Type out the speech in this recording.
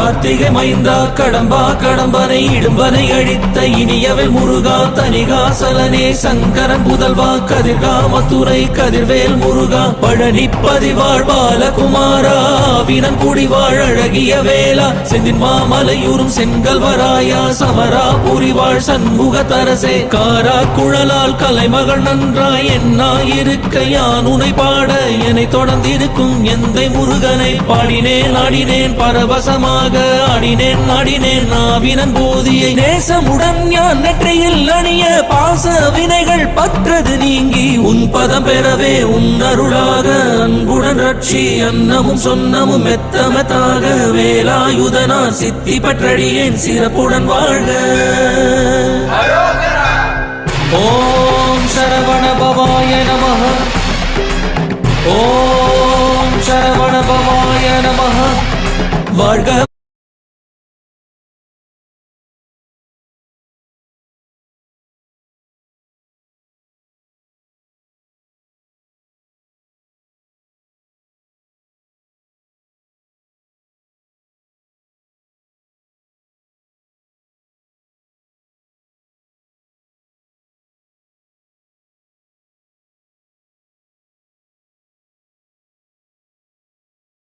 கார்த்திகை மைந்தா கடம்பா கடம்பனை இடும்பனை அழித்த இனியவள் முருகா தனிகாசலனே சங்கரன் புதல்வா கதிர்காமத்துறை கதிர்வேல் முருகா பழனி பதிவாழ் பாலகுமாரா வினன் குடிவாழ் அழகிய வேளா செந்தின் மாமலையூரும் செங்கல்வராயா சமரா புரிவாழ் சண்முக தரசே காரா குழலால் கலைமகள் நன்றாய் என்னாயிருக்க யான் உனை பாட என்னை தொடர்ந்திருக்கும் எந்தை முருகனை பாடினேன் ஆடினேன் பரவசமாக ஆடினேன் நாடினேன் நாவினன் போதியை நேசமுடன் ஞான் நெற்றியில் அணிய பாச வினைகள் பற்றது நீங்கி உன் பதம் பெறவே உன் அருளாக அன்புடன் ரட்சி அன்னமும் சொன்னமும் மெத்தமத்தாக வேலாயுதனார் சித்தி பற்றடியேன் சிறப்புடன் வாழ்க. ஓம் சரவண பவாய நமஹ. ஓம் சரவண பவாய நமஹ. வாழ்க.